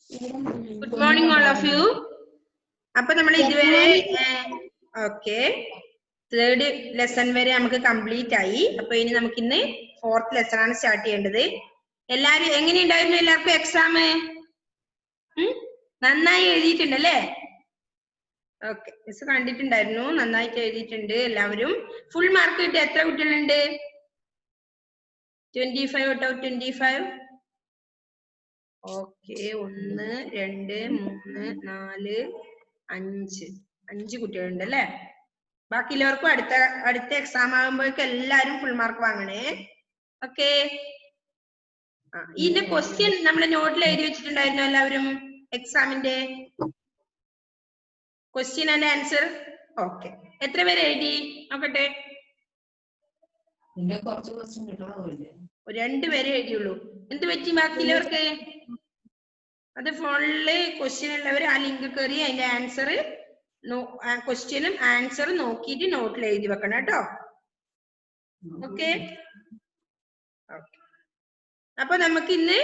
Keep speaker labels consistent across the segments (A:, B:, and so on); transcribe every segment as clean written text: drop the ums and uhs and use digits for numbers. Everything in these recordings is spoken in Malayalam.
A: Good morning all of you. അപ്പൊ നമ്മൾ ഇതുവരെ ഓക്കെ തേർഡ് ലെസൺ വരെ നമുക്ക് കംപ്ലീറ്റ് ആയി. അപ്പൊ ഇനി നമുക്ക് ഇന്ന് ഫോർത്ത് ലെസൺ ആണ് സ്റ്റാർട്ട് ചെയ്യേണ്ടത്. എല്ലാരും എങ്ങനെയുണ്ടായിരുന്നു? എല്ലാവർക്കും എക്സാം നന്നായി എഴുതിയിട്ടുണ്ടല്ലേ? ഓക്കെ, മിസ് കണ്ടിട്ടുണ്ടായിരുന്നു, നന്നായിട്ട് എഴുതിയിട്ടുണ്ട് എല്ലാവരും. ഫുൾ മാർക്ക് കിട്ടി എത്ര കുട്ടികളുണ്ട്? 25 ഔട്ട് ഓഫ് 25. ഓക്കെ, 1 2 3 4 5 കുട്ടികളുണ്ട് അല്ലേ? ബാക്കിയുള്ളവർക്കും അടുത്ത എക്സാം ആകുമ്പോഴേക്കും എല്ലാരും ഫുൾ മാർക്ക് വാങ്ങണേ. ഓക്കെ, ഇതിന്റെ ക്വസ്റ്റ്യൻ നമ്മുടെ നോട്ടിൽ എഴുതി വെച്ചിട്ടുണ്ടായിരുന്നു എല്ലാവരും? എക്സാമിന്റെ ക്വസ്റ്റ്യൻ ആൻഡ് ആൻസർ. ഓക്കെ, എത്ര പേര് എഴുതി നോക്കട്ടെ? 2 പേരെ എഴുതിയുള്ളൂ. എന്ത് പറ്റി ബാക്കിയുള്ളവർക്ക്? അത് ഫോണില് ക്വസ്റ്റ്യൻ ഉള്ളവർ ആ ലിങ്ക് കയറി അതിന്റെ ആൻസർ ക്വസ്റ്റ്യനും ആൻസറും നോക്കിയിട്ട് നോട്ടിൽ എഴുതി വെക്കണം കേട്ടോ. ഓക്കെ, അപ്പൊ നമുക്ക് ഇന്ന്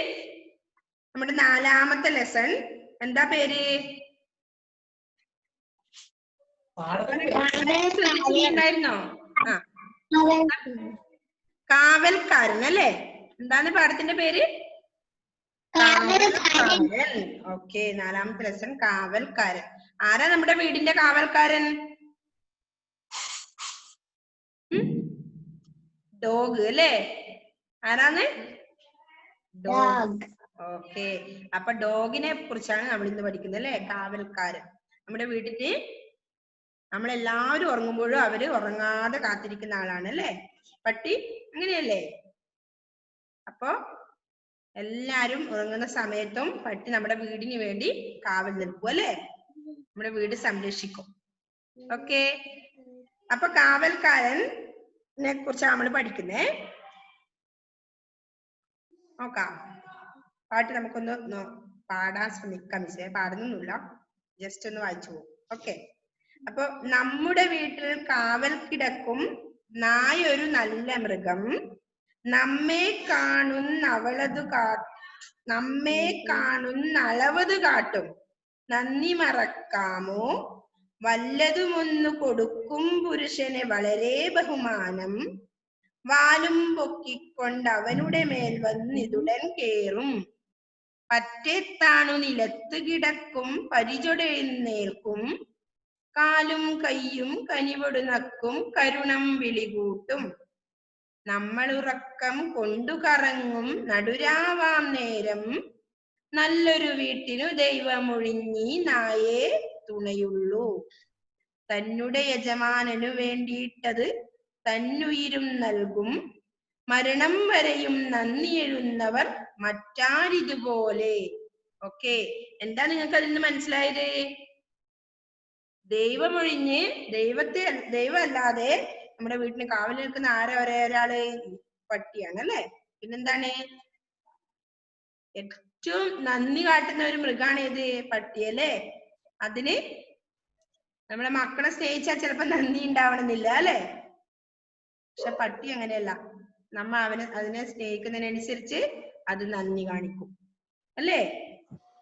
A: നമ്മുടെ 4ാമത്തെ ലെസൺ എന്താ പേര്? ശ്രദ്ധിച്ചിട്ടുണ്ടായിരുന്നോ? കാവൽക്കാരൻ അല്ലേ? എന്താണ് പാഠത്തിന്റെ പേര്? കാവൽക്കാരൻ. ഓക്കെ, 4ാമത്തെ ലെസൺ കാവൽക്കാരൻ. ആരാ നമ്മുടെ വീടിന്റെ കാവൽക്കാരൻ? ഡോഗ് അല്ലേ? ആരാന്ന്? ഡോഗ്. ഓക്കെ, അപ്പൊ ഡോഗിനെ കുറിച്ചാണ് നമ്മൾ ഇന്ന് പഠിക്കുന്നത് അല്ലേ? കാവൽക്കാരൻ. നമ്മുടെ വീട്ടില് നമ്മളെല്ലാവരും ഉറങ്ങുമ്പോഴും അവര് ഉറങ്ങാതെ കാത്തിരിക്കുന്ന ആളാണ് അല്ലേ? പട്ടി അങ്ങനെയല്ലേ? അപ്പൊ എല്ലാരും ഉറങ്ങുന്ന സമയത്തും പട്ടി നമ്മുടെ വീടിന് വേണ്ടി കാവൽ നിൽക്കും അല്ലേ? നമ്മുടെ വീട് സംരക്ഷിക്കും. ഓക്കെ, അപ്പൊ കാവൽക്കാരനെ കുറിച്ചാണ് നമ്മൾ പഠിക്കുന്നേ. നോക്കാം, പാട്ട് നമുക്കൊന്ന് പാടാൻ ശ്രമിക്കാം. മിസ്സേ പാടുന്നൊന്നുമില്ല, ജസ്റ്റ് ഒന്ന് വായിച്ചു പോകും. ഓക്കെ, അപ്പൊ നമ്മുടെ വീട്ടിൽ കാവൽ കിടക്കും നായൊരു നല്ല മൃഗം, നമ്മെ കാണുന്നളവത് കാട്ടും, നന്ദി മറക്കാമോ വല്ലതുമൊന്നു കൊടുക്കും പുരുഷന് വളരെ ബഹുമാനം, വാലും പൊക്കിക്കൊണ്ട് അവനുടെ മേൽ വന്നിതുടൻ കേറും, പറ്റെത്താണു നിലത്ത് കിടക്കും പരിചൊടെഴുന്നേൽക്കും, കാലും കയ്യും കനിവൊടു നക്കും കരുണം വിളികൂട്ടും, നമ്മളുറക്കം കൊണ്ടു കറങ്ങും നടുരാവാം നേരം, നല്ലൊരു വീട്ടിനു ദൈവമൊഴിഞ്ഞി നായേ തുണയുള്ളൂ, തന്നുടെ യജമാനനു വേണ്ടിയിട്ടത് തന്നുയിരും നൽകും, മരണം വരെയും നന്ദി എഴുന്നവർ മറ്റാരിതുപോലെ. ഓക്കെ, എന്താ നിങ്ങൾക്ക് അതിൽ നിന്ന് മനസ്സിലായത്? ദൈവമൊഴിഞ്ഞ് ദൈവമല്ലാതെ നമ്മുടെ വീട്ടിന് കാവൽ നിൽക്കുന്ന ഒരാള് പട്ടിയാണ് അല്ലേ? പിന്നെന്താണ്? ഏറ്റവും നന്ദി കാട്ടുന്ന ഒരു മൃഗാണ് ഏത്? പട്ടിയല്ലേ? അതിന് നമ്മളെ മക്കളെ സ്നേഹിച്ചാൽ ചിലപ്പോ നന്ദി ഉണ്ടാവണമെന്നില്ല അല്ലെ? പക്ഷെ പട്ടി അങ്ങനെയല്ല, നമ്മ അതിനെ സ്നേഹിക്കുന്നതിനനുസരിച്ച് അത് നന്ദി കാണിക്കും അല്ലേ?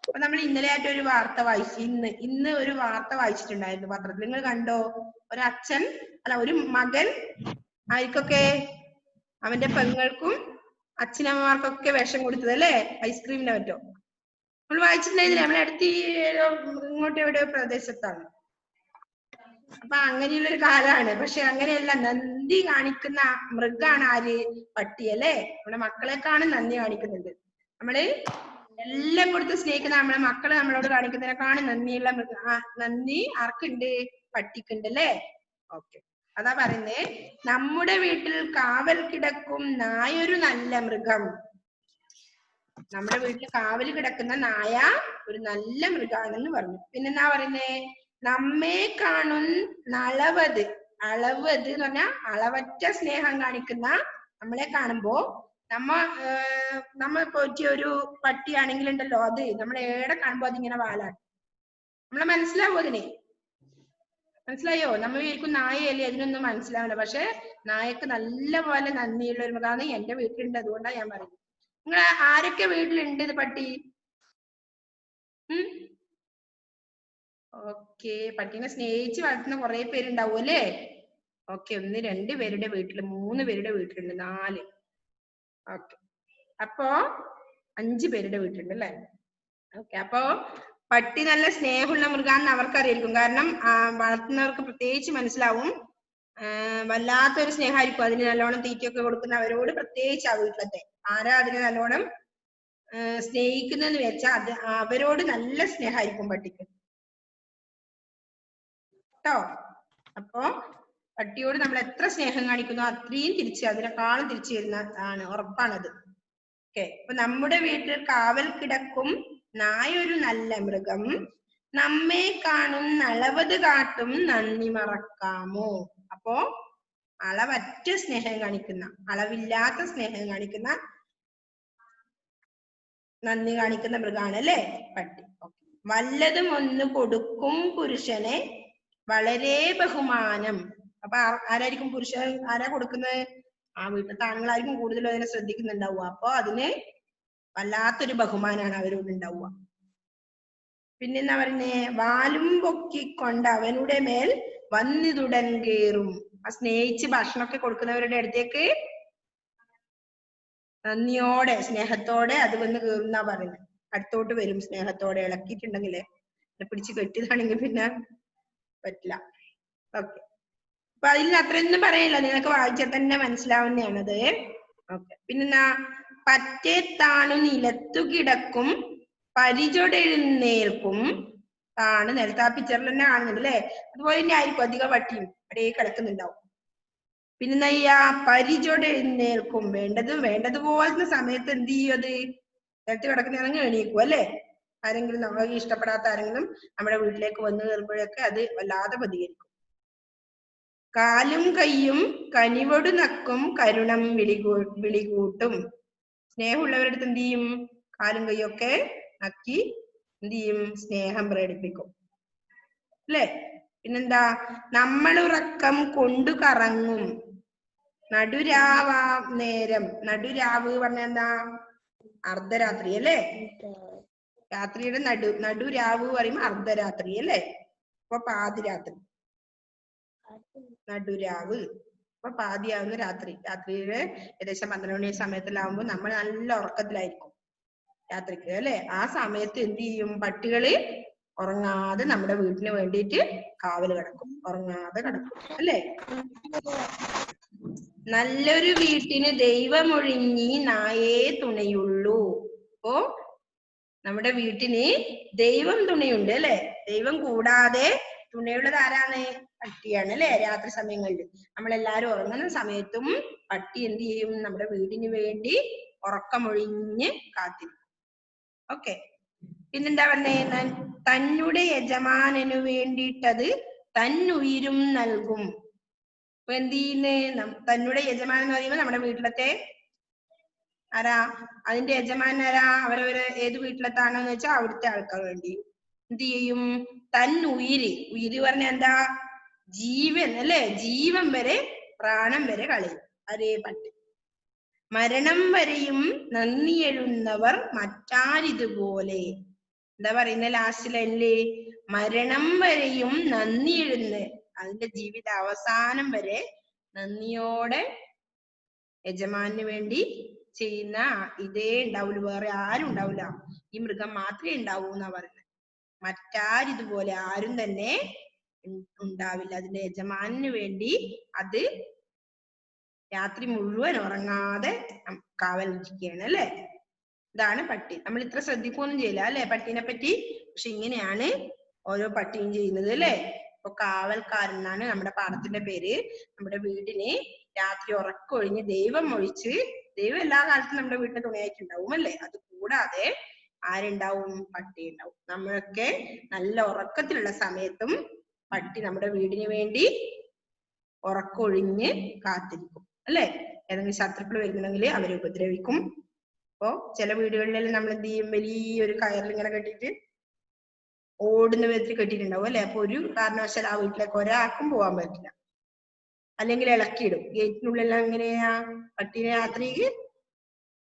A: അപ്പൊ നമ്മൾ ഇന്നലെ ആയിട്ട് ഒരു വാർത്ത വായിച്ചു. ഇന്ന് ഒരു വാർത്ത വായിച്ചിട്ടുണ്ടായിരുന്നു പത്രത്തിൽ. നിങ്ങൾ കണ്ടോ? ഒരു മകൻ ആർക്കൊക്കെ? അവന്റെ പെങ്ങൾക്കും അച്ഛനമ്മമാർക്കൊക്കെ വിഷം കൊടുത്തത് അല്ലേ? ഐസ്ക്രീമിനെ പറ്റോ നമ്മൾ വായിച്ചിട്ടുണ്ടായിരുന്നില്ലേ? നമ്മളെ അടുത്ത് ഇങ്ങോട്ട് എവിടെയോ പ്രദേശത്താണ്. അപ്പൊ അങ്ങനെയുള്ളൊരു കാലാണ്. പക്ഷെ അങ്ങനെയല്ല, നന്ദി കാണിക്കുന്ന മൃഗാണ് ആര്? പട്ടി അല്ലേ? നമ്മുടെ മക്കളെക്കാളും നന്ദി കാണിക്കുന്നുണ്ട്. നമ്മള് എല്ലാം കൊടുത്ത് സ്നേഹിക്കുന്ന നമ്മളെ മക്കള് നമ്മളോട് കാണിക്കുന്നതിനെക്കാളും നന്ദി ആർക്കുണ്ട്? പട്ടിക്കുണ്ട് അല്ലേ? ഓക്കെ, അതാ പറയുന്നേ, നമ്മുടെ വീട്ടിൽ കാവൽ കിടക്കും നായൊരു നല്ല മൃഗം. നമ്മുടെ വീട്ടിൽ കാവൽ കിടക്കുന്ന നായ ഒരു നല്ല മൃഗാണെന്ന് പറഞ്ഞു. പിന്നെന്താ പറയുന്നേ? നമ്മെ കാണുന്നളവത് എന്ന് പറഞ്ഞാൽ അളവറ്റ സ്നേഹം കാണിക്കുന്ന, നമ്മളെ കാണുമ്പോ നമ്മ പോറ്റി ഒരു പട്ടിയാണെങ്കിൽ ഉണ്ടല്ലോ, അത് നമ്മളെ ഏടെ കാണുമ്പോ അതിങ്ങനെ വാലാണ്. നമ്മളെ മനസ്സിലാവോ? അതിന് മനസ്സിലായോ? നമ്മൾ വിചാരിക്കും നായയല്ലേ, അതിനൊന്നും മനസ്സിലാവില്ല. പക്ഷെ നായക്ക് നല്ല പോലെ നന്ദിയുള്ള ഒരു മൃഗമാണ്. എന്റെ വീട്ടിലുണ്ട്, അതുകൊണ്ടാണ് ഞാൻ പറയുന്നത്. നിങ്ങൾ ആരൊക്കെ വീട്ടിലുണ്ട് ഇത് പട്ടി? ഓക്കെ, പട്ടീനെ സ്നേഹിച്ച് വളർത്തുന്ന കുറെ പേരുണ്ടാവും അല്ലേ? ഓക്കെ, 1 2 പേരുടെ വീട്ടില്, 3 പേരുടെ വീട്ടിലുണ്ട്, 4. ഓക്കെ, അപ്പോ 5 പേരുടെ വീട്ടിലുണ്ട് അല്ലേ? ഓക്കെ, അപ്പോ പട്ടി നല്ല സ്നേഹമുള്ള മൃഗാന്ന് അവർക്കറിയായിരിക്കും. കാരണം വളർത്തുന്നവർക്ക് പ്രത്യേകിച്ച് മനസ്സിലാവും. വല്ലാത്തൊരു സ്നേഹമായിരിക്കും. അതിന് നല്ലോണം തീറ്റയൊക്കെ കൊടുക്കുന്നവരോട്, പ്രത്യേകിച്ച് ആ വീട്ടിലത്തെ ആരാ അതിനെ നല്ലോണം സ്നേഹിക്കുന്നെന്ന് വെച്ചാൽ അത് അവരോട് നല്ല സ്നേഹമായിരിക്കും പട്ടിക്ക് കേട്ടോ. അപ്പോ പട്ടിയോട് നമ്മൾ എത്ര സ്നേഹം കാണിക്കുന്നു അത്രയും തിരിച്ച് അതിനേക്കാളും തിരിച്ചു വരുന്ന ഉറപ്പാണത്. ഓക്കെ, അപ്പൊ നമ്മുടെ വീട്ടിൽ കാവൽ കിടക്കും നായൊരു നല്ല മൃഗം, നമ്മെ കാണും നളവത് കാട്ടും നന്ദി മറക്കാമോ. അപ്പോ അളവറ്റ സ്നേഹം കാണിക്കുന്ന, അളവില്ലാത്ത സ്നേഹം കാണിക്കുന്ന, നന്ദി കാണിക്കുന്ന മൃഗാണ് അല്ലേ പട്ടി. വല്ലതും ഒന്ന് കൊടുക്കും പുരുഷനെ വളരെ ബഹുമാനം. അപ്പൊ ആരായിരിക്കും പുരുഷൻ, ആരാ കൊടുക്കുന്നത്? ആ വീട്ടിലത്തെ ആണുങ്ങളായിരിക്കും കൂടുതലും അതിനെ ശ്രദ്ധിക്കുന്നുണ്ടാവുക. അപ്പൊ അതിന് വല്ലാത്തൊരു ബഹുമാനാണ് അവരോട് ഉണ്ടാവുക. പിന്നെന്താ പറഞ്ഞേ? വാലും പൊക്കിക്കൊണ്ട് അവനുടെ മേൽ വന്നിതുടൻ കേറും. ആ സ്നേഹിച്ച് ഭക്ഷണമൊക്കെ കൊടുക്കുന്നവരുടെ അടുത്തേക്ക് നന്ദിയോടെ സ്നേഹത്തോടെ അത് വന്ന് കേറുന്നാ പറയുന്നത്. അടുത്തോട്ട് വരും സ്നേഹത്തോടെ. ഇളക്കിയിട്ടുണ്ടെങ്കിലേ, പിടിച്ച് കെട്ടിയതാണെങ്കിൽ പിന്നെ പറ്റില്ല. ഓക്കെ, അപ്പൊ അതിൽ അത്രയൊന്നും പറയില്ല, നിങ്ങൾക്ക് വായിച്ചാൽ തന്നെ മനസ്സിലാവുന്നതാണത്. ഓക്കെ, പിന്നെന്താ? പറ്റേ താണു നിലത്തു കിടക്കും പരിചൊടെഴുന്നേൽക്കും. താണ് നിലത്ത് ആ പിക്ചറിൽ തന്നെ കാണുന്നുണ്ട് അല്ലേ? അതുപോലെ തന്നെ ആയിരിക്കും അധിക പട്ടിയും അവിടെ കിടക്കുന്നുണ്ടാവും. പിന്നെ പരിചൊടെഴുന്നേൽക്കും. വേണ്ടതുപോലത്തെ സമയത്ത് എന്ത് ചെയ്യും? അത് നിലത്ത് കിടക്കുന്നതാണെങ്കിൽ എണീക്കും അല്ലേ? ആരെങ്കിലും നമുക്ക് ഇഷ്ടപ്പെടാത്ത ആരെങ്കിലും നമ്മുടെ വീട്ടിലേക്ക് വന്നു കയറുമ്പോഴൊക്കെ അത് വല്ലാതെ പ്രതികരിക്കും. കാലും കയ്യും കനിവൊടു നക്കും കരുണം വിളികൂട്ടും. സ്നേഹമുള്ളവരുടെ അടുത്ത് എന്ത് ചെയ്യും? കാലും കയ്യൊക്കെ നക്കി എന്ത് ചെയ്യും? സ്നേഹം പ്രകടിപ്പിക്കും അല്ലേ? പിന്നെന്താ? നമ്മളുറക്കം കൊണ്ടു കറങ്ങും നടുരാവാം നേരം. നടുരാവ് പറഞ്ഞ എന്താ? അർദ്ധരാത്രി അല്ലേ? രാത്രിയുടെ നടുരാവ് പറയുമ്പോ അർദ്ധരാത്രി അല്ലേ? അപ്പൊ പാതിരാത്രി, നടുരാവ്. അപ്പൊ പാതിയാവുന്ന രാത്രി. രാത്രിയില് ഏകദേശം 12 മണി സമയത്തിലാവുമ്പോ നമ്മൾ നല്ല ഉറക്കത്തിലായിരിക്കും രാത്രിക്ക് അല്ലെ? ആ സമയത്ത് എന്ത് ചെയ്യും? പട്ടികള് ഉറങ്ങാതെ നമ്മുടെ വീട്ടിന് വേണ്ടിയിട്ട് കാവല് കിടക്കും, ഉറങ്ങാതെ കിടക്കും അല്ലേ? നല്ലൊരു വീട്ടിന് ദൈവമൊഴിഞ്ഞി നായേ തുണയുള്ളൂ. അപ്പോ നമ്മുടെ വീട്ടിന് ദൈവം തുണയുണ്ട് അല്ലെ? ദൈവം കൂടാതെ തുണയുള്ളത് ആരാണ്? പട്ടിയാണ് അല്ലെ? രാത്രി സമയങ്ങളിൽ നമ്മളെല്ലാരും ഉറങ്ങുന്ന സമയത്തും പട്ടി എന്ത് ചെയ്യും? നമ്മുടെ വീടിന് വേണ്ടി ഉറക്കമൊഴിഞ്ഞ് കാത്തിരിക്കും. ഓക്കെ, പിന്നെന്താ പറഞ്ഞേ? തന്നുടെ യജമാനു വേണ്ടിയിട്ടത് തന്നുയിരും നൽകും. അപ്പൊ എന്ത് ചെയ്യുന്നേ? തന്നുടെ യജമാനൻ എന്ന് പറയുമ്പോൾ നമ്മുടെ വീട്ടിലത്തെ ആരാ? അതിന്റെ യജമാനൻ ആരാ? അവരവര് ഏത് വീട്ടിലത്താണെന്ന് വെച്ചാൽ അവിടുത്തെ ആൾക്കാർ വേണ്ടി എന്ത് ചെയ്യും? തന്നുയിര്. ഉയിര് പറഞ്ഞ എന്താ? ജീവൻ അല്ലെ? ജീവൻ വരെ, പ്രാണം വരെ കളയും. അതേ പട്ടി. മരണം വരെയും നന്ദി എഴുന്നവർ മറ്റാരിതുപോലെ. എന്താ പറയുന്ന ലാസ്റ്റ് ലൈനില്? മരണം വരെയും നന്ദി എഴുന്ന്, അതിന്റെ ജീവിത അവസാനം വരെ നന്ദിയോടെ യജമാനു വേണ്ടി ചെയ്യുന്ന ഇതേ ഉണ്ടാവുള്ളൂ, വേറെ ആരും ഉണ്ടാവില്ല. ഈ മൃഗം മാത്രമേ ഉണ്ടാവൂ എന്നാ പറയുന്നത്. മറ്റാരിതുപോലെ ആരും തന്നെ ഉണ്ടാവില്ല. അതിന്റെ യജമാനു വേണ്ടി അത് രാത്രി മുഴുവൻ ഉറങ്ങാതെ കാവലിരിക്കുകയാണ് അല്ലെ? ഇതാണ് പട്ടി. നമ്മൾ ഇത്ര ശ്രദ്ധിക്കുകയൊന്നും ചെയ്യില്ല അല്ലെ പട്ടീനെ പറ്റി? പക്ഷെ ഇങ്ങനെയാണ് ഓരോ പട്ടിയും ചെയ്യുന്നത് അല്ലെ? ഇപ്പൊ കാവൽക്കാരനാണ് നമ്മുടെ പാഠത്തിന്റെ പേര്. നമ്മുടെ വീടിന് രാത്രി ഉറക്കൊഴിഞ്ഞ് ദൈവം ഒഴിച്ച്, ദൈവം എല്ലാ കാലത്തും നമ്മുടെ വീട്ടിന് തുണയായിട്ടുണ്ടാവും അല്ലെ? അത് കൂടാതെ ആരുണ്ടാവും? പട്ടി ഉണ്ടാവും. നമ്മളൊക്കെ നല്ല ഉറക്കത്തിലുള്ള സമയത്തും പട്ടി നമ്മുടെ വീടിന് വേണ്ടി ഉറക്കൊഴിഞ്ഞ് കാത്തിരിക്കും അല്ലെ? ഏതെങ്കിലും ശത്രുക്കൾ വരുന്നുണ്ടെങ്കിൽ അവരെ ഉപദ്രവിക്കും. അപ്പോ ചില വീടുകളിലെല്ലാം നമ്മൾ എന്ത് ചെയ്യും? വലിയൊരു കയറിൽ ഇങ്ങനെ കെട്ടിയിട്ട് ഓടുന്ന വിധത്തിൽ കെട്ടിയിട്ടുണ്ടാവും അല്ലെ? അപ്പൊ ഒരു കാരണവശാൽ ആ വീട്ടിലേക്ക് ഒരാൾക്കും പോകാൻ പറ്റില്ല. അല്ലെങ്കിൽ ഇളക്കിയിടും. ഗേറ്റിനുള്ളിലെല്ലാം എങ്ങനെയാ? പട്ടീനെ രാത്രിക്ക്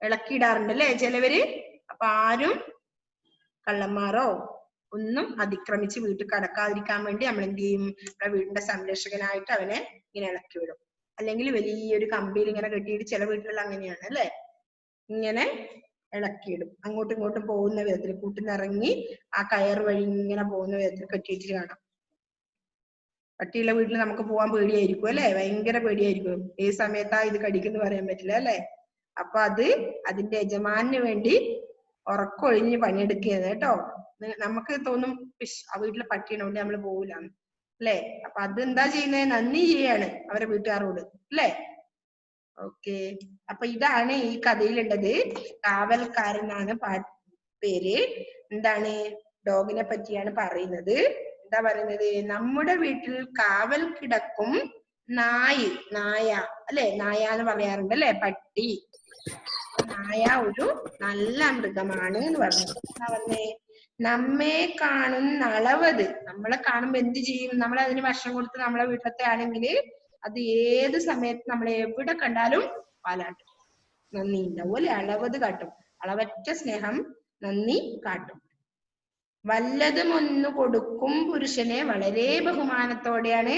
A: ഇളക്കിയിടാറുണ്ട് അല്ലെ ചിലവര്? അപ്പൊ ആരും കള്ളന്മാരോ ഒന്നും അതിക്രമിച്ച് വീട്ടിൽ കടക്കാതിരിക്കാൻ വേണ്ടി നമ്മൾ എന്ത് ചെയ്യും? നമ്മുടെ വീടിന്റെ സംരക്ഷകനായിട്ട് അവനെ ഇങ്ങനെ ഇളക്കി വിടും. അല്ലെങ്കിൽ വലിയൊരു കമ്പിയിൽ ഇങ്ങനെ കെട്ടിയിട്ട് ചില വീട്ടിലുള്ള അങ്ങനെയാണ് അല്ലെ, ഇങ്ങനെ ഇളക്കിയിടും. അങ്ങോട്ടും ഇങ്ങോട്ടും പോകുന്ന വിധത്തിൽ കൂട്ടിനിറങ്ങി ആ കയർ വഴി ഇങ്ങനെ പോകുന്ന വിധത്തിൽ കെട്ടിയിട്ട് കാണാം. പട്ടിയുള്ള വീട്ടിൽ നമുക്ക് പോകാൻ പേടിയായിരിക്കും അല്ലെ, ഭയങ്കര പേടിയായിരിക്കും. ഏത് സമയത്താ ഇത് കടിക്കുന്നു പറയാൻ പറ്റില്ല അല്ലെ. അപ്പൊ അത് അതിന്റെ യജമാനു വേണ്ടി ഉറക്കൊഴിഞ്ഞ് പണിയെടുക്കുകയാണ് കേട്ടോ. നമുക്ക് തോന്നും ആ വീട്ടിലെ പട്ടിയാണോണ്ട് നമ്മൾ പോകില്ല അല്ലെ. അപ്പൊ അതെന്താ ചെയ്യുന്നത്? നന്ദി ചെയ്യാണ് അവരെ വീട്ടുകാരോട് അല്ലെ. ഓക്കെ, അപ്പൊ ഇതാണ് ഈ കഥയിലുള്ളത്. കാവൽക്കാരനാണ് പേര്. എന്താണ്? ഡോഗിനെ പറ്റിയാണ് പറയുന്നത്. എന്താ പറയുന്നത്? നമ്മുടെ വീട്ടിൽ കാവൽ കിടക്കും നായ അല്ലെ, നായ എന്ന് പറയാറുണ്ട് അല്ലെ, പട്ടി. നായ ഒരു നല്ല മൃഗമാണ് എന്ന് പറഞ്ഞു. എന്താ പറഞ്ഞേ? നമ്മെ കാണുന്ന അളവത്, നമ്മളെ കാണുമ്പോ എന്ത് ചെയ്യും? നമ്മൾ അതിന് ഭക്ഷണം കൊടുത്ത് നമ്മളെ വീട്ടിലത്തെ ആണെങ്കിൽ അത് ഏത് സമയത്ത് നമ്മളെ എവിടെ കണ്ടാലും പാലാട്ടും, നന്ദി ഉണ്ടാവും അല്ലെ, അളവത് കാട്ടും, അളവറ്റ സ്നേഹം, നന്ദി കാട്ടും. വല്ലതും ഒന്ന് കൊടുക്കും പുരുഷനെ വളരെ ബഹുമാനത്തോടെയാണ്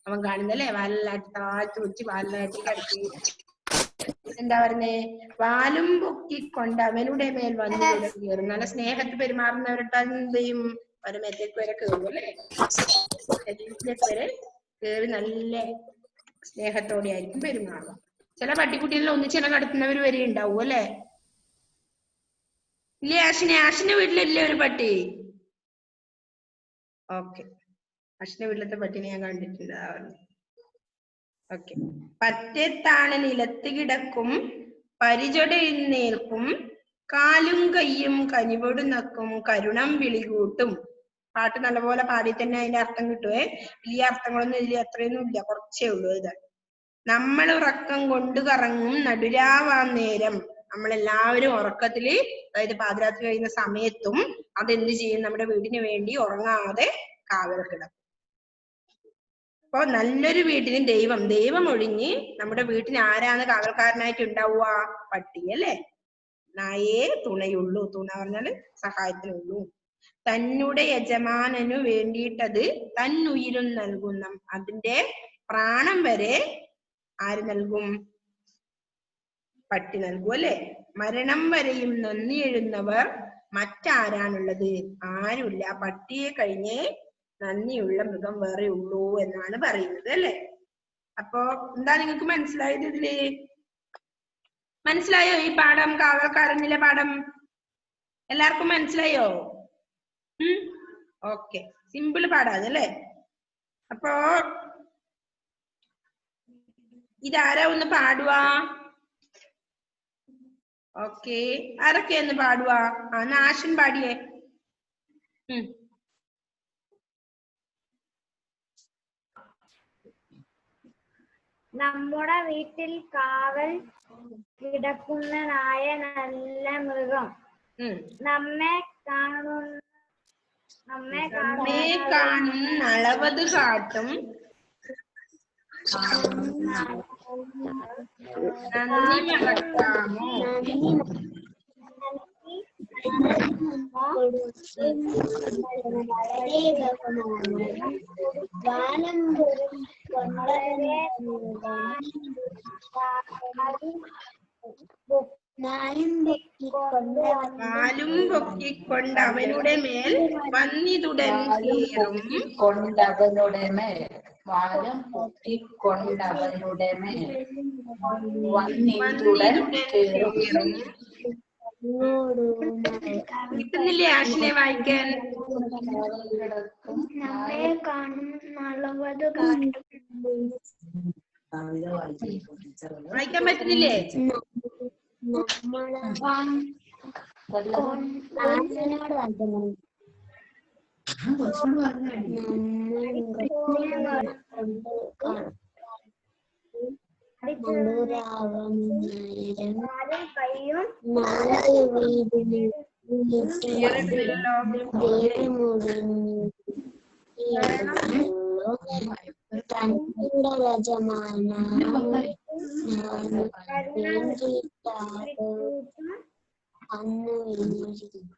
A: അവൻ കാണുന്നത് അല്ലെ. വാലാട്ടി താഴ്ത്തി വെച്ച് വാലാട്ടി കിടക്കി എന്താ പറഞ്ഞേ? വാലും പൊക്കിക്കൊണ്ട് അവനുടെ മേൽ വന്നു കയറും. നല്ല സ്നേഹത്തിൽ പെരുമാറുന്നവരുടെ എന്ത് ചെയ്യും? പരമേത്തേക്ക് വരെ കയറും അല്ലെ, ശരീരത്തിലേക്ക് വരെ കയറി നല്ല സ്നേഹത്തോടെ ആയിരിക്കും പെരുമാറുക. ചില പട്ടിക്കുട്ടികളിൽ ഒന്നിച്ചിനെ കടത്തുന്നവർ വരെ ഉണ്ടാവും അല്ലെ. ഇല്ലേ ആഷിന്റെ വീട്ടിലില്ലേ ഒരു പട്ടി? ഓക്കെ, ആഷിന്റെ വീട്ടിലത്തെ പട്ടിനെ ഞാൻ കണ്ടിട്ടുണ്ട്. ഓക്കെ. പറ്റത്താണ് നിലത്ത് കിടക്കും, പരിചൊടേൽക്കും, കാലും കയ്യും കനിവോട് നക്കും, കരുണം വിളികൂട്ടും. പാട്ട് നല്ലപോലെ പാടി തന്നെ അതിന്റെ അർത്ഥം കിട്ടുവേ. വലിയ അർത്ഥങ്ങളൊന്നും ഇതിൽ അത്രയൊന്നും ഇല്ല, കുറച്ചേ ഉള്ളൂ. ഇത് നമ്മൾ ഉറക്കം കൊണ്ട് കറങ്ങും നടുരാവാൻ നേരം, നമ്മളെല്ലാവരും ഉറക്കത്തില്, അതായത് പാതിരാത്രി കഴിയുന്ന സമയത്തും അതെന്ത് ചെയ്യും? നമ്മുടെ വീടിന് വേണ്ടി ഉറങ്ങാതെ കാവൽ കിടക്കും. അപ്പൊ നല്ലൊരു വീട്ടിന് ദൈവം ഒഴിഞ്ഞ് നമ്മുടെ വീട്ടിന് ആരാണ് കാവൽക്കാരനായിട്ട് ഉണ്ടാവുക? പട്ടി അല്ലെ. നായേ തുണയുള്ളൂ. തുണ പറഞ്ഞാല് സഹായത്തിനുള്ളൂ. തന്നുടെ യജമാനു വേണ്ടിയിട്ടത് തന്നുയിരും നൽകുന്ന, അതിന്റെ പ്രാണം വരെ ആര് നൽകും? പട്ടി നൽകും അല്ലെ. മരണം വരെയും നന്ദി എഴുന്നവർ മറ്റാരാണുള്ളത്? ആരുമില്ല. പട്ടിയെ കഴിഞ്ഞ് നന്ദിയുള്ള മൃഗം വേറെ ഉള്ളൂ എന്നാണ് പറയുന്നത് അല്ലെ. അപ്പൊ എന്താ നിങ്ങൾക്ക് മനസ്സിലായത്? ഇതില് മനസ്സിലായോ ഈ പാഠം? കാവൽക്കാരനിലെ പാഠം എല്ലാവർക്കും മനസ്സിലായോ? ഓക്കെ, സിമ്പിൾ പാടാണ് അല്ലേ. അപ്പോ ഇതാരാ ഒന്ന് പാടുവാ? ഓക്കെ, ആരൊക്കെ ഒന്ന് പാടുവാ? ആഷിൻ പാടിയേ.
B: നമ്മുടെ വീട്ടിൽ കാവൽ കിടക്കുന്ന നായ നല്ല മൃഗം, നമ്മെ
A: കാണുന്ന അളവത് കാട്ടും, നന്ദി മറക്കാമോ? കാലും പൊക്കിക്കൊണ്ട് അവനുടെ മേൽ വന്നിതുടൻ കയറും,
C: കൊണ്ടവനുടെ മേൽ വാലും പൊക്കിക്കൊണ്ടവനുടെ മേൽ വന്നിതുടൻ കയറും.
A: കിട്ടുന്നില്ലേ ആഷിനെ വായിക്കാൻ?
B: നമ്മെ കാണും നല്ലവത് കാട്ടും.
A: വായിക്കാൻ പറ്റുന്നില്ലേ?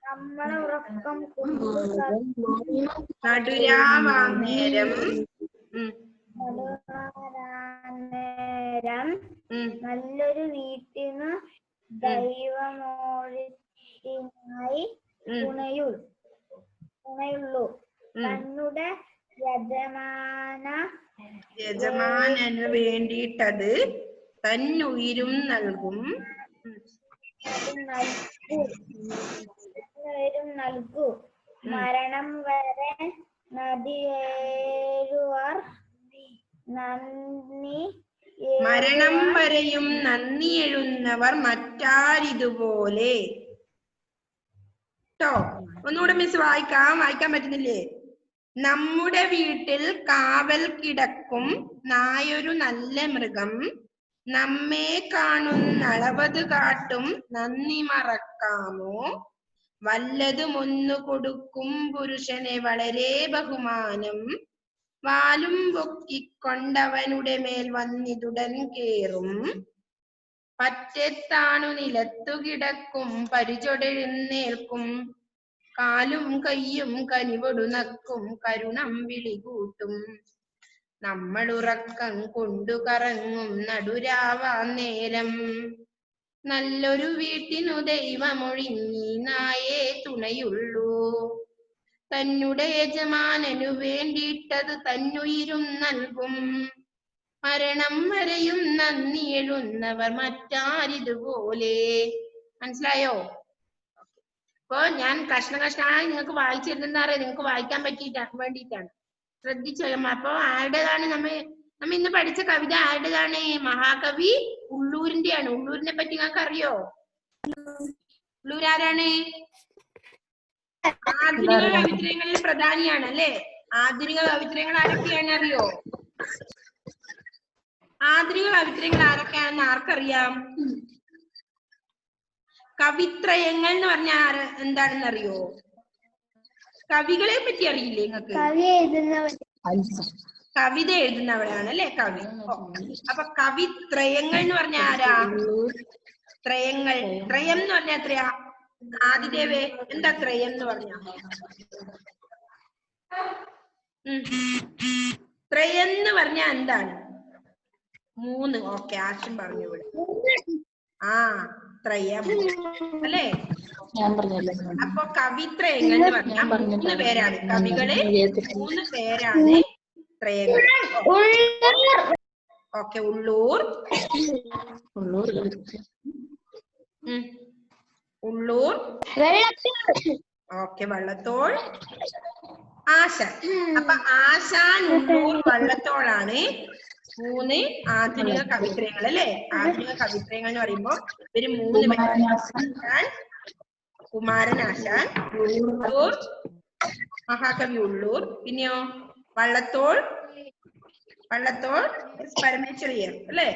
B: നമ്മളെ ഉറക്കം കൊണ്ടു
A: നടുരാവാന്നേരം
B: നേരം നല്ലൊരു വീട്ടിന് ദൈവമോളിനായി തുണയുള്ളൂ. തന്നുടെ
A: യജമാനന് വേണ്ടിയിട്ടത് തന്നുയിരും നൽകും.
B: നൽകൂ. മരണം വരെ
A: മരണം വരെയും നന്ദി എഴുന്നവർ മറ്റാരിതുപോലെ. ട്ടോ, ഒന്നുകൂടെ മിസ് വായിക്കാൻ പറ്റുന്നില്ലേ? നമ്മുടെ വീട്ടിൽ കാവൽ കിടക്കും നായൊരു നല്ല മൃഗം, നമ്മെ കാണുന്നളവത് കാട്ടും നന്ദി മറക്കാമോ? വല്ലതുമൊന്നു കൊടുക്കും പുരുഷനെ വളരെ ബഹുമാനം, വാലും പൊക്കിക്കൊണ്ടവനുടെ മേൽ വന്നിതുടൻ കേറും. പറ്റെത്താണു നിലത്തു കിടക്കും പരിചൊടെഴുന്നേൽക്കും, കാലും കയ്യും കനിവൊടു നക്കും കരുണം വിളികൂട്ടും. നമ്മളുറക്കം കൊണ്ടു കറങ്ങും നടുരാവാന്നേരം, നല്ലൊരു വീട്ടിനു ദൈവമൊഴിഞ്ഞീ നായേ തുണയുള്ളൂ. തന്നുടെ യജമാനനു വേണ്ടിയിട്ടത് തന്നുയിരും നൽകും. മരണം വരെയും നന്ദി എഴുന്നവർ മറ്റാരിതുപോലെ. മനസ്സിലായോ? അപ്പൊ ഞാൻ കഷ്ണമായി നിങ്ങൾക്ക് വായിച്ചിരുന്നാറേ നിങ്ങൾക്ക് വായിക്കാൻ വേണ്ടിയിട്ടാണ്. ശ്രദ്ധിച്ചോ. അപ്പൊ ആരുടേതാണ് നമ്മ ഇന്ന് പഠിച്ച കവിത? ആരുടേതാണ്? മഹാകവി ഉള്ളൂരിന്റെയാണ്. ഉള്ളൂരിനെ പറ്റി നിങ്ങൾക്ക് അറിയോ? ഉള്ളൂർ ആരാണ്? ആധുനിക കവിത്രയങ്ങളിൽ പ്രധാനിയാണ് അല്ലെ? ആധുനിക കവിത്രയങ്ങൾ ആരൊക്കെയാണ് അറിയോ? ആധുനിക കവിത്രയങ്ങൾ ആരൊക്കെയാണെന്ന് ആർക്കറിയാം? കവിത്രയങ്ങൾ എന്ന് പറഞ്ഞാൽ എന്താണെന്ന് അറിയോ? കവികളെ പറ്റി അറിയില്ലേ നിങ്ങൾക്ക്? കവിത എഴുതുന്നവരാണ് അല്ലെ കവി. അപ്പൊ കവിത്രയങ്ങൾ എന്ന് പറഞ്ഞ ആരാ? ത്രയങ്ങൾ. ത്രയം എന്ന് പറഞ്ഞാ എത്രയാ? ആദിദേവേ, എന്താ ത്രയം എന്ന് പറഞ്ഞ? ത്രയം എന്ന് പറഞ്ഞ എന്താണ്? 3. ഓക്കെ, ആശം പറഞ്ഞു ഇവിടെ. ത്രയം അല്ലേ? അപ്പൊ കവിത്രയങ്ങൾ എന്ന് പറഞ്ഞാൽ 3 പേരാണ് കവികള്. 3 പേരാണ് ത്രയങ്ങൾ. ഓക്കെ, ഉള്ളൂർ, ഓക്കെ, വള്ളത്തോൾ, ആശാൻ. അപ്പൊ ആശാൻ, ഉള്ളൂർ, വള്ളത്തോളാണ് 3 ആധുനിക കവിത്രയങ്ങൾ അല്ലെ? ആധുനിക കവിത്രയങ്ങൾ എന്ന് പറയുമ്പോ ഇവര് 3 പേരാണ്. കുമാരനാശാൻ, ഉള്ളൂർ, മഹാകവി ഉള്ളൂർ, പിന്നെയോ വള്ളത്തോൾ പരമേശ്വരയ്യർ അല്ലെ?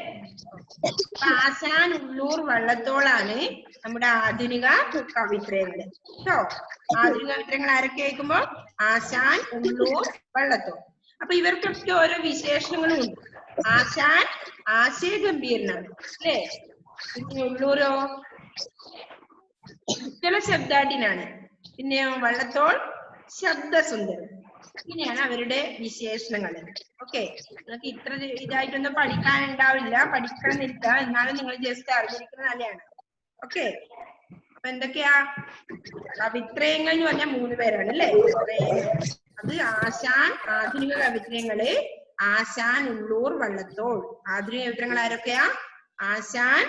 A: ആശാൻ, ഉള്ളൂർ, വള്ളത്തോളാണ് നമ്മുടെ ആധുനിക കവിത്രയങ്ങള് കേട്ടോ. ആധുനിക കവിത്രയങ്ങൾ ആരൊക്കെ ആയിരിക്കുമ്പോ? ആശാൻ, ഉള്ളൂർ, വള്ളത്തോൾ. അപ്പൊ ഇവർക്കൊക്കെ ഓരോ വിശേഷണങ്ങളും ഉണ്ട്. ആശാൻ ആശയഗംഭീരനാണ് അല്ലേ? പിന്നെ ഉള്ളൂരോ ശബ്ദാഢ്യനാണ്. പിന്നെ വള്ളത്തോൾ ശബ്ദസുന്ദരൻ. ഇങ്ങനെയാണ് അവരുടെ വിശേഷണങ്ങൾ. ഓക്കെ, നിങ്ങൾക്ക് ഇത്ര ഇതായിട്ടൊന്നും പഠിക്കാനുണ്ടാവില്ല, പഠിക്കണമെന്നില്ല, എന്നാലും നിങ്ങൾ ജസ്റ്റ് അറിഞ്ഞിരിക്കുന്നത് നല്ലതാണ്. ഓക്കെ, അപ്പൊ എന്തൊക്കെയാ കവിത്രയങ്ങൾ എന്ന് പറഞ്ഞാൽ 3 പേരാണ് അല്ലേ? അത് ആശാൻ. ആധുനിക കവിത്രയങ്ങള് ആശാൻ, ഉള്ളൂർ, വള്ളത്തോൾ. ആധുനിക കവിത്രയങ്ങൾ ആരൊക്കെയാ? ആശാൻ,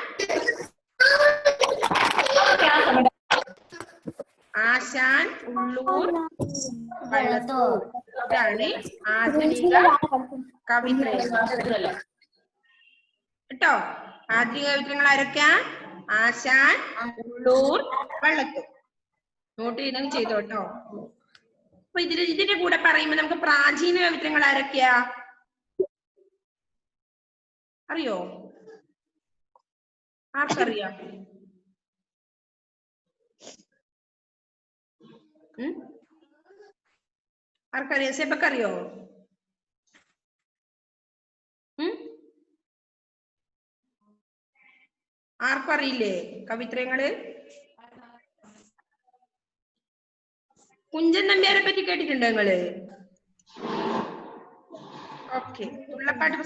A: ഉള്ളൂർ, വള്ളത്തോൾ. ഇതാണ് ആധുനിക കവിത്രയങ്ങൾ കേട്ടോ. ആധുനിക കവിത്രയങ്ങൾ ആരൊക്കെയാ? ആശാൻ, ഉള്ളൂർ, വള്ളത്തോൾ. നോട്ട് ചെയ്തെങ്കിൽ ചെയ്തോ കേട്ടോ. അപ്പൊ ഇതിന്റെ കൂടെ പറയുമ്പോ നമുക്ക് പ്രാചീന കവിത്രയങ്ങൾ ആരൊക്കെയാ അറിയോ? ആർക്കറിയാം? ആർക്കറിയാം? സെബക്കറിയോ? ആർക്കും അറിയില്ലേ കവിത്രയങ്ങള്? കുഞ്ചൻ നമ്പ്യാരെ പറ്റി കേട്ടിട്ടുണ്ടോ നിങ്ങള്? ഓക്കെ, തുള്ളപ്പാട്ട്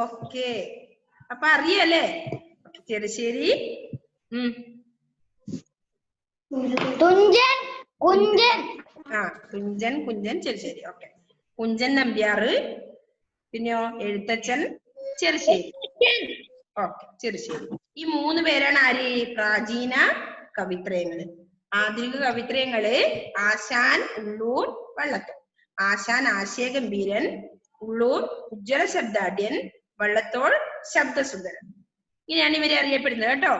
A: ഓക്കെ, അപ്പൊ അറിയല്ലേ? ചെറുശ്ശേരി തുഞ്ചൻ കുഞ്ചൻ ചെറുശ്ശേരി. ഓക്കെ, കുഞ്ചൻ നമ്പ്യാറ്, പിന്നെയോ എഴുത്തച്ഛൻ ചെറുശ്ശേരി. ഓക്കെ, ചെറുശ്ശേരി. ഈ 3 പേരാണ് ആര്? പ്രാചീന കവിത്രയങ്ങള്. ആധുനിക കവിത്രയങ്ങള് ആശാൻ, ഉള്ളൂർ, വള്ളത്തോൾ. ആശാൻ ആശയഗംഭീരൻ, ഉള്ളൂർ ഉജ്ജ്വല ശബ്ദാഢ്യൻ, വള്ളത്തോൾ ശബ്ദസുന്ദരൻ. ഇങ്ങനെയാണ് ഇവരെ അറിയപ്പെടുന്നത് കേട്ടോ.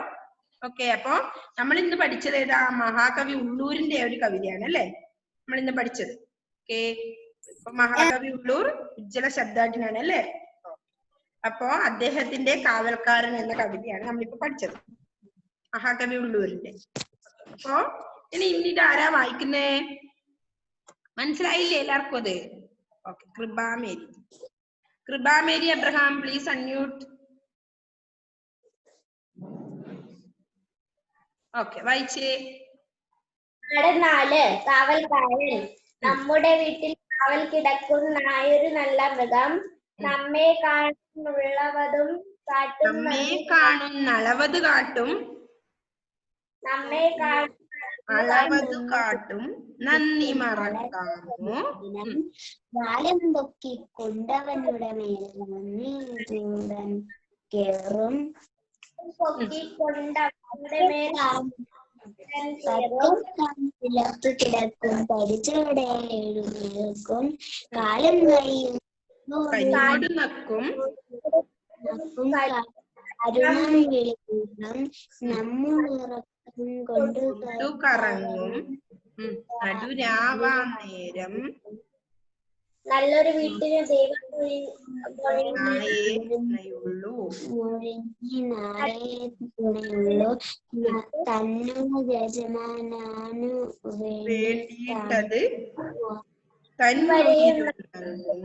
A: ഓക്കെ, അപ്പൊ നമ്മൾ ഇന്ന് പഠിച്ചത് ഏതാ? മഹാകവി ഉള്ളൂരിന്റെ ഒരു കവിതയാണ് അല്ലെ നമ്മൾ ഇന്ന് പഠിച്ചത്. ഓക്കെ, മഹാകവി ഉള്ളൂർ ഉജ്ജ്വല ശബ്ദാഢ്യനാണ് അല്ലെ. അപ്പോ അദ്ദേഹത്തിന്റെ കാവൽക്കാരൻ എന്ന കവിതയാണ് നമ്മളിപ്പോ പഠിച്ചത്, മഹാകവി ഉള്ളൂരിന്റെ. അപ്പോ ഇനി ഇത് ആരാ വായിക്കുന്നേ? മനസ്സിലായില്ലേ എല്ലാവർക്കും അത്? Okay, Kripamary. Kripamary Abraham, please unmute. Okay, വായിച്ചേ.
B: 4 കാവൽക്കാരൻ. നമ്മുടെ വീട്ടിൽ കാവൽ കിടക്കുന്നൊരു നല്ല മൃഗം, നമ്മെ കാണുന്നളവതും കാട്ടും
A: നന്ദി മറക്കാമോ.
B: വാലം പൊക്കി കൊണ്ടവനുടെ മേൽ കേറും. കിടക്കും പഠിച്ചവിടെ എഴുന്നേൽക്കും. കാലം കൈയും കരുണം വിളിക്കും. നമ്മുറക്കം കൊണ്ട്
A: കറങ്ങും നടുരാവാനേരം.
B: നല്ലൊരു വീട്ടിന് ദൈവം തുണയുള്ളൂ. തന്നു യജമാനു
A: വേണ്ടിയിട്ടത്
B: നൽകും.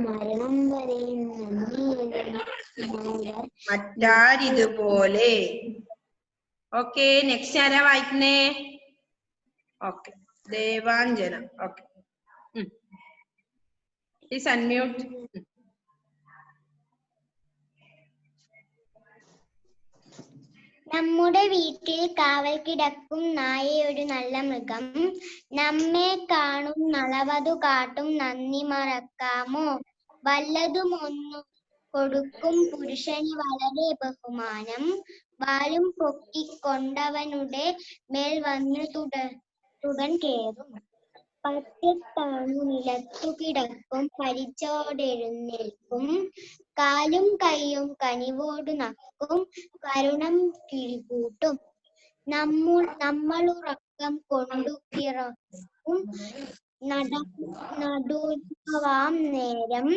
B: മരണം വരെ
A: മറ്റാരിതുപോലെ. ഓക്കെ, നെക്സ്റ്റ് ആരാ വായിക്കുന്നേ? Okay, Devanjana. Okay, please unmute.
B: നമ്മുടെ വീട്ടിൽ കാവൽ കിടക്കും നായയൊരു നല്ല മൃഗം, നമ്മെ കാണും നളവതു കാട്ടും നന്ദി മറക്കാമോ. വല്ലതും ഒന്നു കൊടുക്കും പുരുഷന് വളരെ ബഹുമാനം, വാലും പൊക്കിക്കൊണ്ടവനുടെ മേൽ വന്ന് തുടൻ കേറും. പറ്റത്താണു നിലത്തു കിടക്കും പരിച്ചോടെഴുന്നേൽക്കും, കാലും കൈയും കനിവോടു നക്കും കരുണം കിഴികൂട്ടും. നമ്മളുറക്കം കൊണ്ടു കിറക്കും നടുവാം നേരം,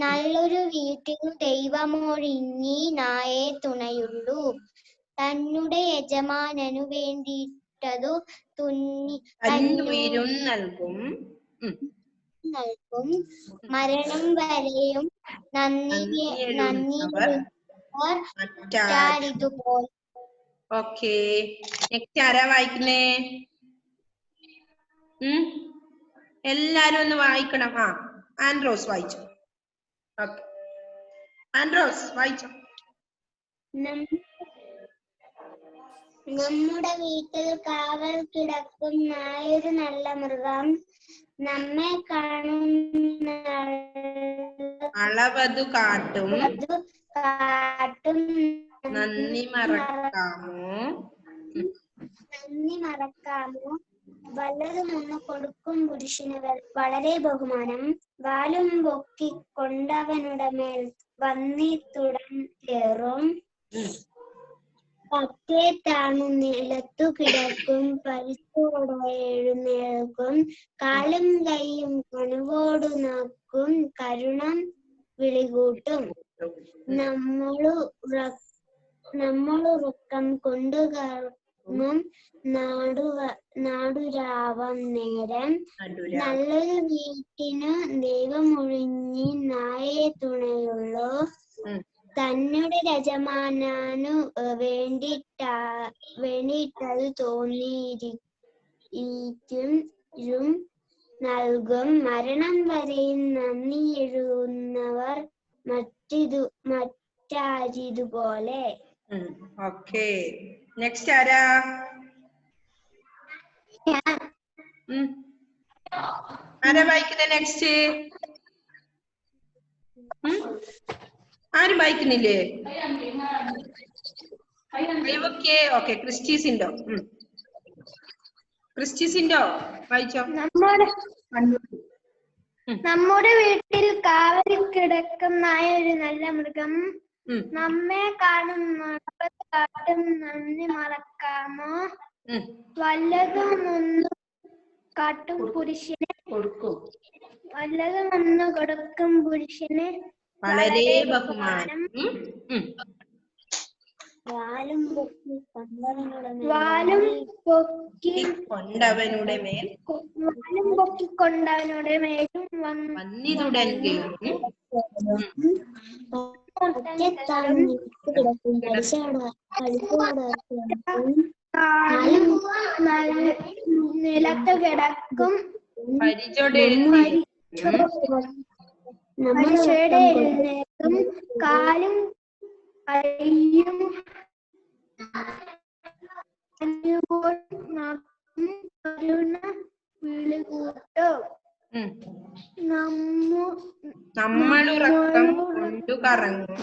B: നല്ലൊരു വീട്ടിനു ദൈവമൊഴിഞ്ഞി നായേ തുണയുള്ളൂ. തന്നുടെ യജമാനനു വേണ്ടിയിട്ടതു
A: നൽകും.
B: മരണം വരെയും നന്ദിതുപോലെ.
A: ഓക്കെ, നെക്സ്റ്റ് ആരാ വായിക്കുന്നേ? എല്ലാരും ഒന്ന് വായിക്കണം. ആൻഡ്രോസ് വായിച്ചു. ഓക്കെ, ആൻഡ്രോസ് വായിച്ചു.
B: നമ്മുടെ വീട്ടിൽ കാവൽ കിടക്കും നായൊരു നല്ല മൃഗം, നമ്മെ കാണുന്ന
A: അളവതു കാട്ടും നന്ദി മറക്കാമോ.
B: വല്ലതും ഒന്ന് കൊടുക്കും പുരുഷന് വളരെ ബഹുമാനം, വാലും പൊക്കി കൊണ്ടവനുടെ മേൽ വന്നിത്തുടൻ കേറും. പറ്റേ താണു നിലത്തു കിടക്കും പരിച്ചോടെ എഴുന്നേൽക്കും, കാലും കൈയും കണിവോടു നക്കും കരുണം വിളികൂട്ടും. നമ്മളുറക്കം കൊണ്ടു കറങ്ങും നാടുരാവാം നേരം, നല്ലൊരു വീട്ടിനു ദൈവമൊഴിഞ്ഞി നായേ തുണയുള്ളൂ. തന്നുടെ യജമാനു വേണ്ടിയിട്ടത് തോന്നിയിരിക്കും നൽകും. മരണം വരെയും നന്ദി എഴുതുന്നവർ മറ്റാരിതുപോലെ.
A: ഓക്കെ, നെക്സ്റ്റ് ആരാ? ആരാ വായിക്കുന്നത് നെക്സ്റ്റ്? ആരും വായിക്കുന്നില്ലേ? ഓക്കെ, ക്രിസ്റ്റീസിൻഡോ. ക്രിസ്റ്റീസിൻഡോ വായിച്ചോ.
B: നമ്മുടെ വീട്ടിൽ കാവലിൽ കിടക്കുന്നതായ ഒരു നല്ല മൃഗം നമ്മെ കാട്ടും നന്ദി മറക്കാമോ? വല്ലതുമൊന്നു കാട്ടും പുരുഷനെ കൊടുക്കും പുരുഷന്
A: വളരെ ബഹുമാനം.
B: വാലും പൊക്കിക്കൊണ്ടവനുടെ മേലും
A: വന്നിതുടൻ
B: നിലത്ത് കിടക്കും മനുഷ്യരുടെ എഴുന്നേൽക്കും കാലും കൈയും കരുണ വിളികൂട്ടും.
A: നമ്മളുറക്കം കൊണ്ടു കറങ്ങും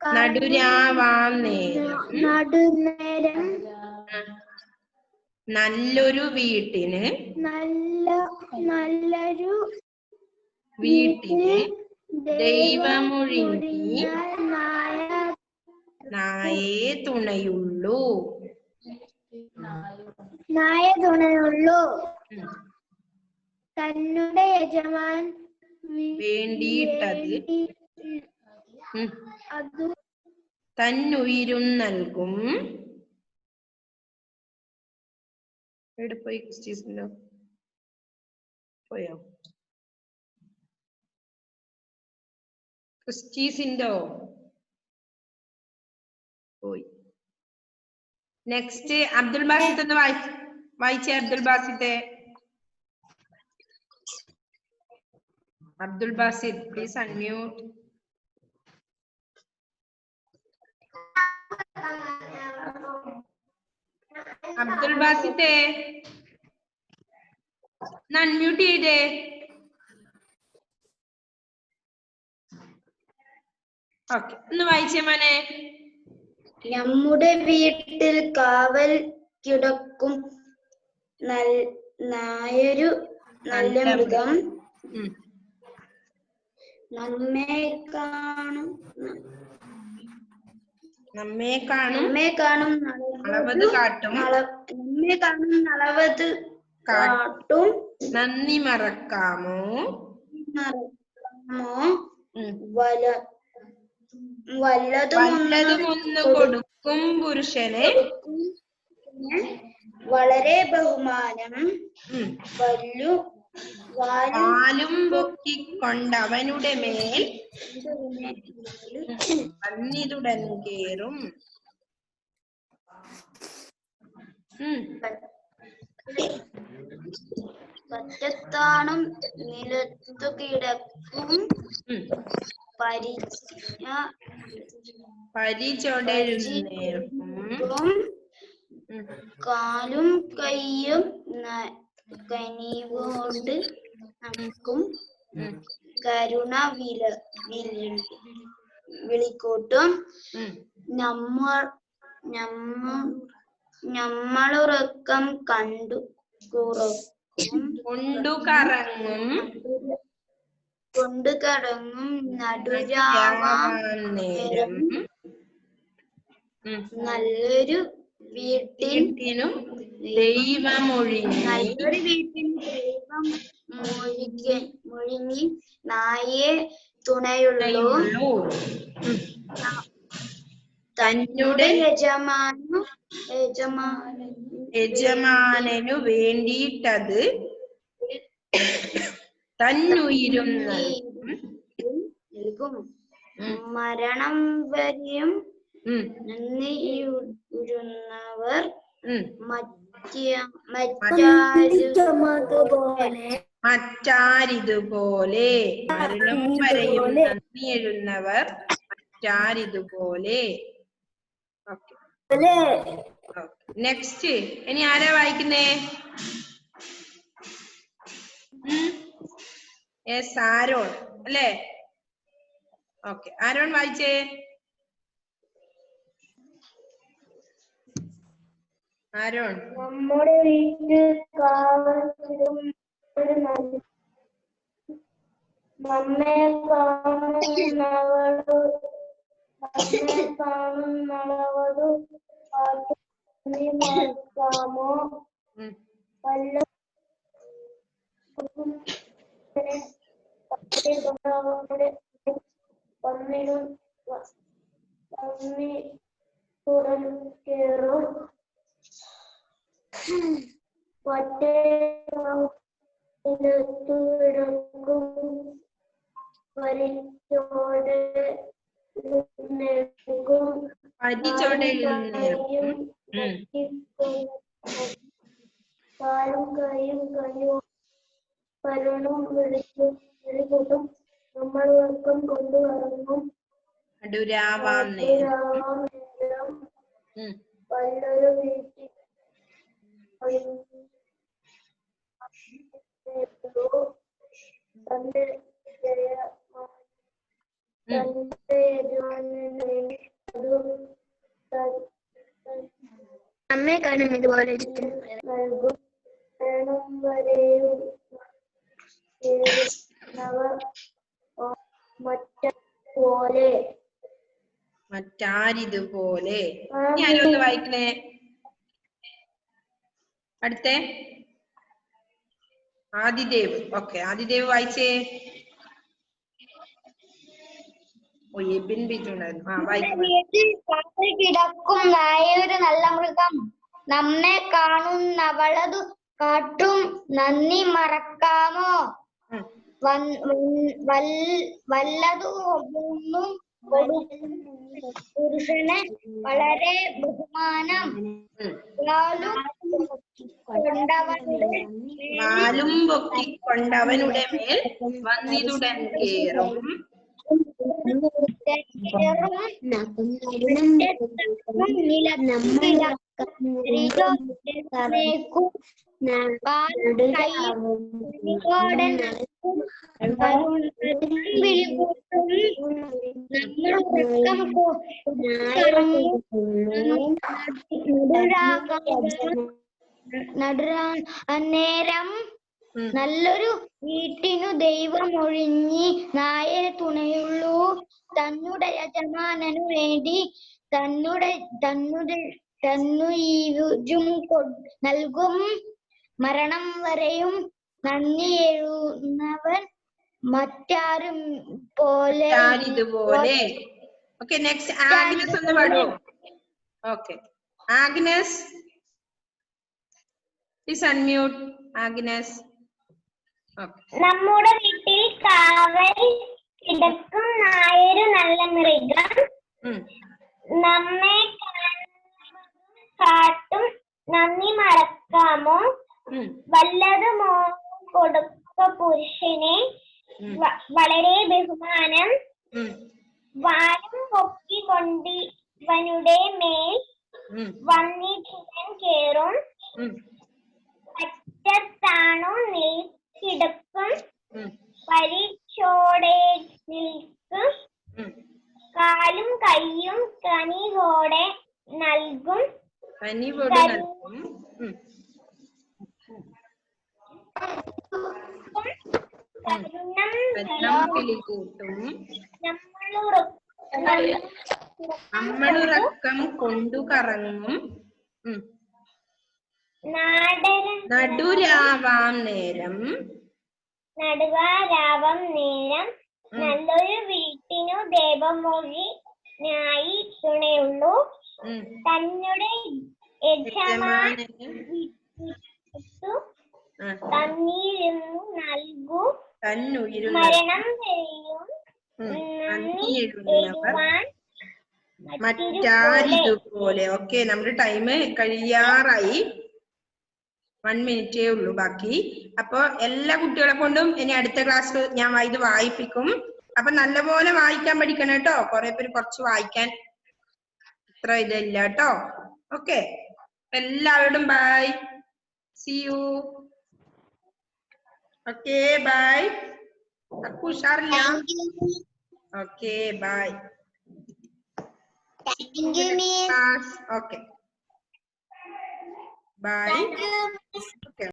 A: നടുരാവാം നേരം നല്ലൊരു വീട്ടിന് ദൈവമൊഴിഞ്ഞ നായേ തുണയുള്ളൂ.
B: തന്നുടെ യജമാൻ
A: വേണ്ടിയിട്ടത് തന്നുയിരും നൽകും. എവിടെ പോയി ക്രിസ്റ്റീസിൻഡോ? പോയോ ക്രിസ്റ്റീസിൻഡോ? പോയി. നെക്സ്റ്റ് അബ്ദുൽ ബാസിത്ത് ഒന്ന് വായിച്ചേ. അബ്ദുൽ ബാസിത്തെ. Abdul Basith, please unmute. അബ്ദുൽ ബാസിത്തെ അൺമ്യൂട്ട് ചെയ്തേ. ഓക്കെ, ഒന്ന് വായിച്ചേ മോനെ.
B: നമ്മുടെ വീട്ടിൽ കാവൽ കിടക്കും നായൊരു നല്ല മൃഗം നമ്മെ കാണും
A: അളവത് കാട്ടും നന്ദി മറക്കാമോ? വല്ലതുമൊന്നു കൊടുക്കും പുരുഷനെ
B: വളരെ ബഹുമാനം.
A: വാലും പൊക്കിക്കൊണ്ടവനുടെ മേൽ വന്നിതുടൻ കേറും.
B: പറ്റത്താണും നിലത്തു കിടക്കും
A: പരിചൊടെഴുന്നേൽക്കും
B: കാലും കൈയും കനിവോണ്ട് നടക്കും കരുണ വിളിക്കൂട്ടും. നമ്മളുറക്കം കൊണ്ടു കറങ്ങും നടുരാവാം നേരം നല്ലൊരു വീട്ടിനു ദൈവമൊഴിഞ്ഞി നായേ തുണയുള്ളൂ.
A: തന്നുടെ യജമാനു വേണ്ടിയിട്ടത് തന്നുയിരും നൽകും.
B: നൽകും. മരണം വരെയും നന്ദിയുള്ളവർ
A: മറ്റാരിതുപോലെ മരണം വരെയും നന്ദിയെഴുന്നവർ മറ്റാരിതുപോലെ. ഓക്കെ, നെക്സ്റ്റ് ഇനി ആരാ വായിക്കുന്നേ? ആരോൺ അല്ലേ? ഓക്കെ, ആരോൺ വായിച്ചേ. ആരോൺ.
B: നമ്മുടെ വീട്ടിൽ നമ്മെ കാണുന്നവളു മറക്കാമോ? കേറും നമ്മൾ ഉറക്കം കൊണ്ടുവറങ്ങും.
A: അടുരാവാം നേരം
B: വല്ലൊരു വീട്ടിൽ നമ്മെ കാണും ഇതുപോലെ നൽകും. മരണം വരെയും
A: മറ്റാരിതുപോലെ. ഞാനൊന്ന് വായിക്കണേ. അടുത്തേ ആദിദേവ്. ഓക്കെ, ആദിദേവ് വായിച്ചേ.
B: വീട്ടിൽ കിടക്കും നായൊരു നല്ല മൃഗം, നമ്മെ കാണുന്നവളതു കാട്ടും നന്ദി മറക്കാമോ? വല്ലതു ഒന്നും പുരുഷന് വളരെ ബഹുമാനം.
A: വാലും പൊക്കിക്കൊണ്ടവനുടെ മേൽ വന്നിതുടൻ കേറും.
B: അന്നേരം നല്ലൊരു വീട്ടിനു ദൈവമൊഴിഞ്ഞി നായരെ തുണയുള്ളൂ. തന്നുടെ യജമാനു വേണ്ടി തന്നുയും നൽകും. മരണം വരെയും നന്ദി എഴുന്നവൻ മറ്റാരും പോലെ
A: ഇതുപോലെ. ഓക്കെ, നെക്സ്റ്റ് ആഗ്നസ് ഒന്ന് പാടൂ. Okay, Agnes please unmute. Agnes.
B: നമ്മുടെ വീട്ടിൽ കാവൽ കിടക്കും നായൊരു നല്ല മൃഗം, നമ്മെ കാട്ടും നന്ദി മറക്കാമോ? വല്ലതും കൊടുക്ക പുരുഷനെ വളരെ ബഹുമാനം. വാലും പൊക്കിക്കൊണ്ടിവനുടെ മേൽ വന്നിട്ടുടൻ കേറും. പറ്റത്താണു കിടക്കും പരിച്ചോടെ നിൽക്കും. കാലും കൈയും കനിവോടെ നൽകും.
A: നമ്മളുറക്കം കൊണ്ടു കറങ്ങും. നടുരാവാം നേരം
B: നല്ലൊരു വീട്ടിനു ദേവമൊഴി നായി തുണയുള്ളൂ. തന്നുടെ യജമാനു തന്നിരുന്നു നൽകൂ. മരണം വരെയും നന്ദി
A: എഴുതുന്നവർ
B: എഴുതുവാൻ
A: മറ്റാരിതുപോലെ. ഓക്കെ, നമ്മുടെ ടൈം കഴിയാറായി. 1 മിനിറ്റേ ഉള്ളൂ ബാക്കി. അപ്പൊ എല്ലാ കുട്ടികളെ കൊണ്ടും ഇനി അടുത്ത ക്ലാസ് ഞാൻ ഇത് വായിപ്പിക്കും. അപ്പൊ നല്ലപോലെ വായിക്കാൻ പഠിക്കണം കേട്ടോ. കുറെ പേര് കുറച്ച് വായിക്കാൻ ഇത്ര ഇതില്ല കേട്ടോ. ഓക്കെ, എല്ലാവരോടും bye. See you. Okay, bye. ഉഷാറില്ല? Okay, bye. Okay, bye. Okay.